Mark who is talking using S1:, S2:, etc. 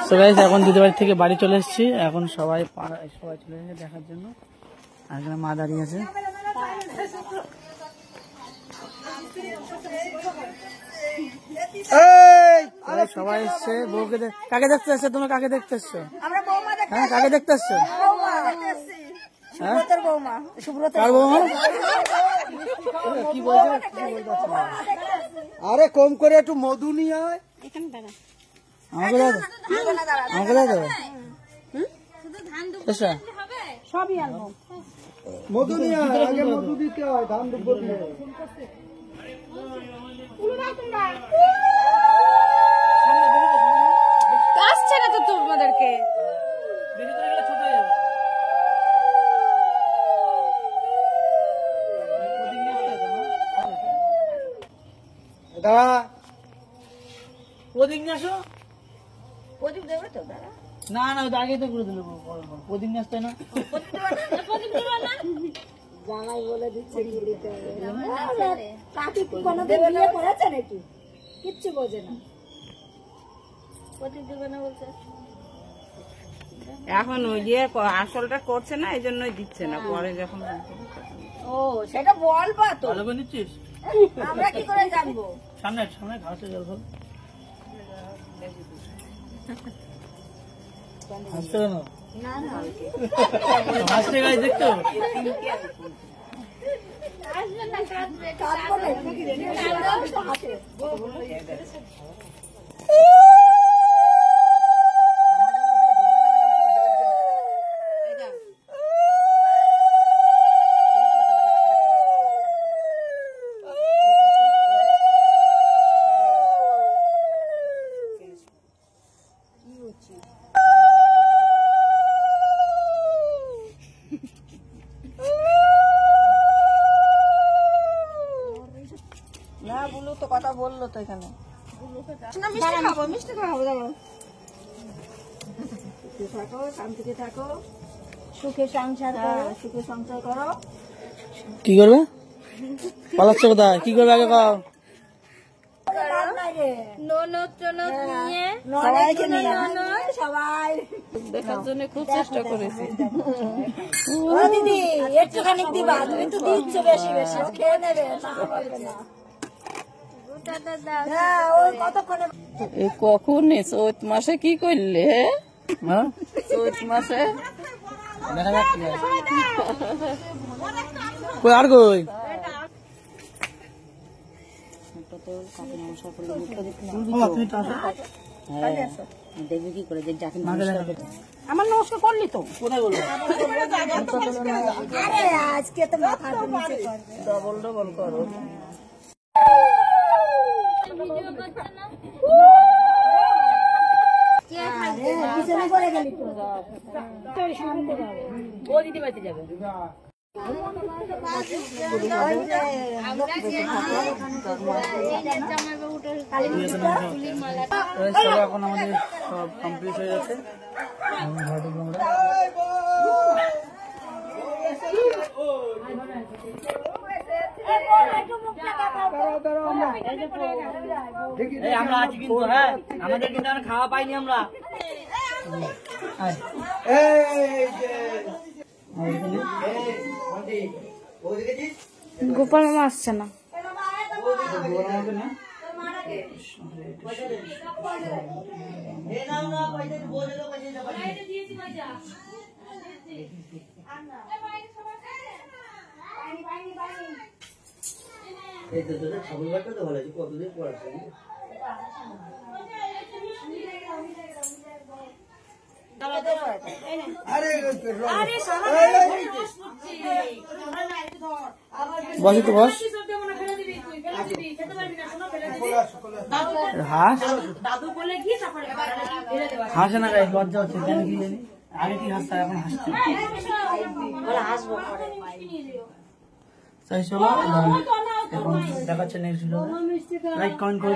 S1: সবাই এখন দিদি বাড়ি থেকে বাড়ি চলে এসেছি, এখন সবাই চলে এসেছে দেখার জন্য। আর এখানে মা দাঁড়িয়ে আছে। সবাই এসছে বউকে। কাকে দেখতে এসছো তোমরা? কাকে দেখতে এসছো? হ্যাঁ, কাকে দেখতে এসছো? কি বলছে? আরে কম করে একটু মধু নিয়ে আয়। আমাকে দাও, আমাকে দাও। সবই আনবো। মধু নিয়ে আয়, আগে মধু দিতে হয়, ধান দুব্বো দিয়ে।
S2: আসছে না তো তোমাদেরকে।
S1: দাদা প্রদীপ নিয়ে আসো।
S2: প্রদীপ দেবে তো দাদা?
S1: না না, আগে তো করে দিল। প্রদীপ নিয়ে আসতে না।
S2: জামাই বলে দিচ্ছে কাকি কোনোদিন বিয়ে করেছে নাকি? কিচ্ছু বোঝে না। প্রদীপ দেবে না বলছে।
S3: এখন ওই যে আসলটা করছে না, এই জন্যই দিচ্ছে না। পরে যখন
S2: ও সেটা বলবা তো।
S1: ভালো করে নিচ্ছিস?
S2: আমরা কি করে জানবো?
S1: সামনে সামনে ঘাসে জল ফল। হাসতে কেন?
S2: না না
S1: হাসতে গাছ দেখতো।
S2: না বুলু তো কথা বললো তো এখানে। মিষ্টি খাবো দাঁড়াও। থাকো, শান্তিতে থাকো, সুখে সংসার করো, সুখে সংসার করো।
S1: কি করবে? পালাচ্ছ কোথায়? কি করবে আগে কও?
S2: সবাই
S3: দেখার জন্য খুব চেষ্টা করেছি।
S2: দিদি একটুখানি দিবা, তুমি তো দিচ্ছ বেশি বেশি, খেয়ে নেবে।
S3: কখন চৈত মাসে কি করলে? চৈত মাসে
S1: দেখা যাচ্ছে কই আর কই?
S3: দেখবি কি করে?
S2: আমার নমস্কার করলি তো?
S1: কোথায় বলবো?
S2: আজকে তো মাথা
S3: ডবল ডবল করো।
S2: পিছনে করে গেলি তো।
S3: ও দিদি বাড়িতে যাবে।
S1: এখন আমাদের সব কমপ্লিট হয়ে যাচ্ছে। আমরা আছি কিন্তু, হ্যাঁ আমাদের কিন্তু খাওয়া পাইনি আমরা।
S2: গোপাল মামা আসছে না।
S1: কতদিন পর আসছে? বসে তো বস। হাস হাসে না, গায়ে লজ্জা হচ্ছে কেন কি জানি। আগে কি হাসতে, এখন হাসছে। তাই চলো এখন দেখাচ্ছে নেক্সট ভিডিও। লাইক কমেন্ট করে